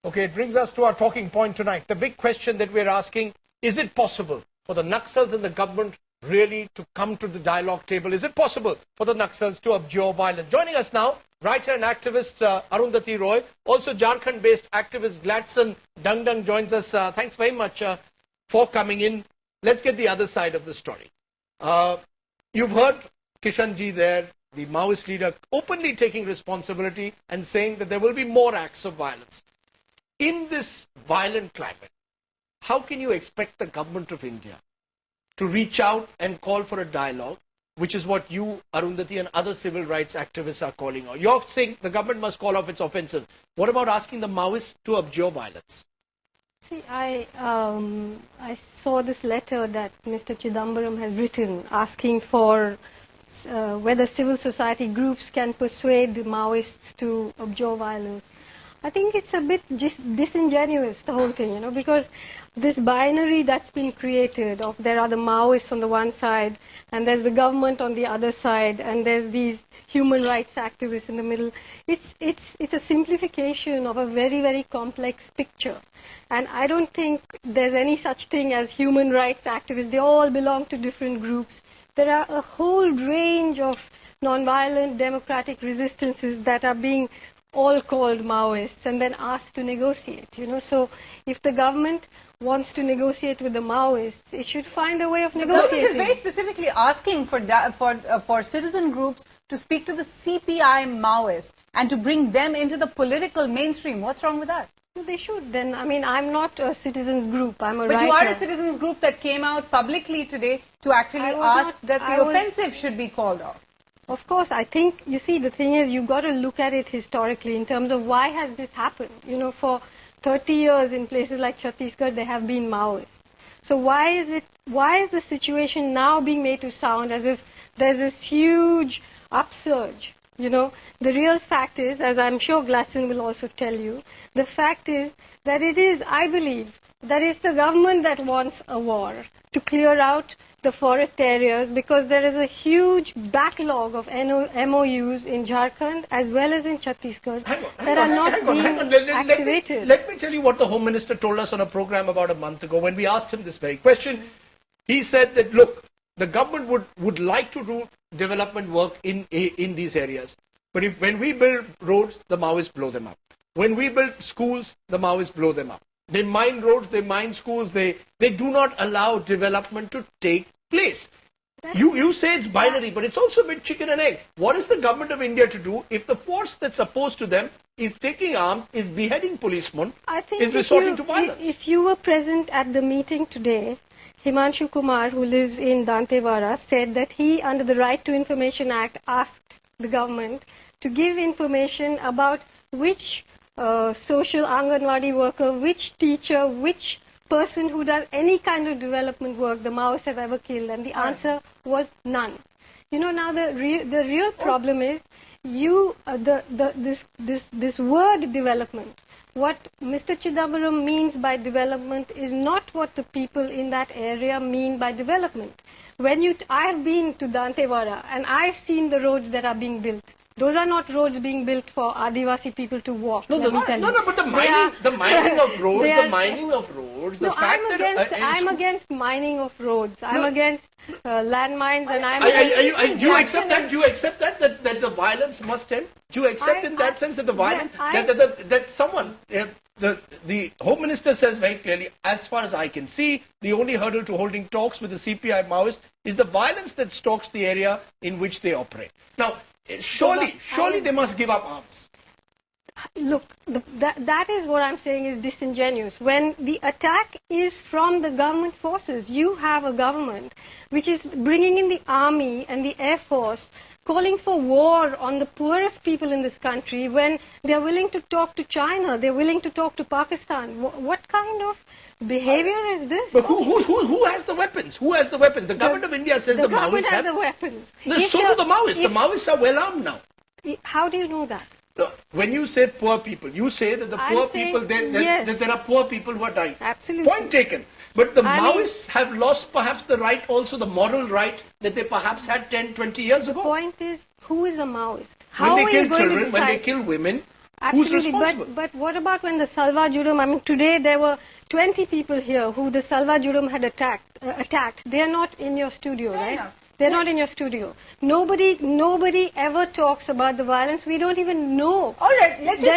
Okay, it brings us to our talking point tonight. The big question that we're asking, is it possible for the Naxals and the government really to come to the dialogue table? Is it possible for the Naxals to abjure violence? Joining us now, writer and activist Arundhati Roy, also Jharkhand-based activist Gladson Dangdang joins us. Thanks very much for coming in. Let's get the other side of the story. You've heard Kishanji there, the Maoist leader, openly taking responsibility and saying that there will be more acts of violence. In this violent climate, how can you expect the government of India to reach out and call for a dialogue, which is what you, Arundhati, and other civil rights activists are calling on? You're saying the government must call off its offensive. What about asking the Maoists to abjure violence? See, I saw this letter that Mr. Chidambaram has written asking for whether civil society groups can persuade the Maoists to abjure violence. I think it's a bit disingenuous, the whole thing, because this binary that's been created of there are the Maoists on the one side and there's the government on the other side and there's these human rights activists in the middle. It's a simplification of a very, very complex picture. And I don't think there's any such thing as human rights activists. They all belong to different groups. There are a whole range of nonviolent democratic resistances that are being all called Maoists and then asked to negotiate, So if the government wants to negotiate with the Maoists, it should find a way of negotiating. The government is very specifically asking for citizen groups to speak to the CPI Maoists and to bring them into the political mainstream. What's wrong with that? They should then. I mean, I'm not a citizens group. I'm a writer. But you are a citizens group that came out publicly today to actually ask that the offensive should be called off. Of course, I think, you see, the thing is, you've got to look at it historically in terms of why has this happened. For 30 years in places like Chhattisgarh, there have been Maoists. So why is the situation now being made to sound as if there's this huge upsurge? The real fact is, as I'm sure Gladson will also tell you, the fact is that it is, I believe, that it's the government that wants a war to clear out the forest areas because there is a huge backlog of MOUs in Jharkhand as well as in Chhattisgarh that are not being activated. Let me tell you what the Home Minister told us on a program about a month ago when we asked him this very question. He said that, look, the government would like to do development work in these areas. But when we build roads, the Maoists blow them up. When we build schools, the Maoists blow them up. They mine roads, they mine schools, they do not allow development to take place. You say it's binary, but it's also a bit chicken and egg. What is the government of India to do if the force that's opposed to them is taking arms, is beheading policemen, is resorting to violence? If you were present at the meeting today, Himanshu Kumar, who lives in Dantewara, said that he, under the Right to Information Act, asked the government to give information about which social Anganwadi worker, which teacher, which person who does any kind of development work the Maoists have ever killed, and the answer was none. Now the real problem is this word development. What Mr. Chidambaram means by development is not what the people in that area mean by development. I have been to Dantewara and I've seen the roads that are being built. Those are not roads being built for Adivasi people to walk. But the mining of roads, I'm against mining of roads. I'm against landmines, and I'm. Do you accept that? Do you accept that the violence must end? Do you accept in that sense that the violence that someone the Home Minister says very clearly, as far as I can see, the only hurdle to holding talks with the CPI Maoists is the violence that stalks the area in which they operate. Now, surely they must give up arms. Look, that is what I'm saying is disingenuous. When the attack is from the government forces, you have a government which is bringing in the army and the air force, calling for war on the poorest people in this country when they're willing to talk to China, they're willing to talk to Pakistan. What kind of behavior is this? But who has the weapons? Who has the weapons? The government of India says the Maoists have the weapons. So do the Maoists. The Maoists are well armed now. How do you know that? When you say poor people, you say that that there are poor people who are dying. Absolutely. Point taken. But the Maoists have lost perhaps the right, also the moral right that they perhaps had 10, 20 years ago. The point is, who is a Maoist? When they kill children, when they kill women, Absolutely, responsible? but what about when the Salva Judum, I mean, today there were 20 people here who the Salva Judum had attacked. They are not in your studio, right? enough. They're not in your studio. Nobody ever talks about the violence. We don't even know. All right, let's just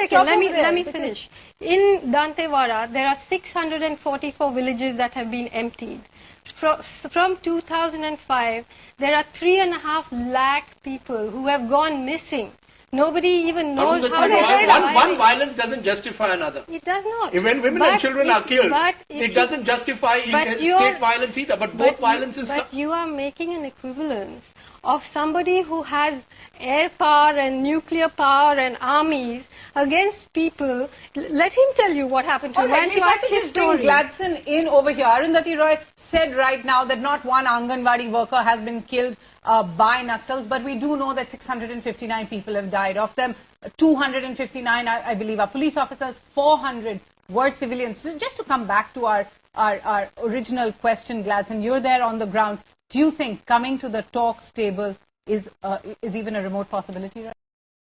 stop Let over there, me finish. In Dantewara, there are 644 villages that have been emptied. From 2005, there are 3.5 lakh people who have gone missing. Nobody even knows how they died. One violence doesn't justify another. It does not. When women and children are killed, it doesn't justify state violence either, but both violences... But you are making an equivalence of somebody who has air power and nuclear power and armies against people. Let him tell you what happened to him. Right, if I could just bring Gladson in over here. Arundhati Roy said right now that not one Anganwadi worker has been killed by Naxals, but we do know that 659 people have died. Of them, 259, I believe, are police officers, 400 were civilians. So just to come back to our original question, Gladson, you're there on the ground. Do you think coming to the talks table is even a remote possibility? Right?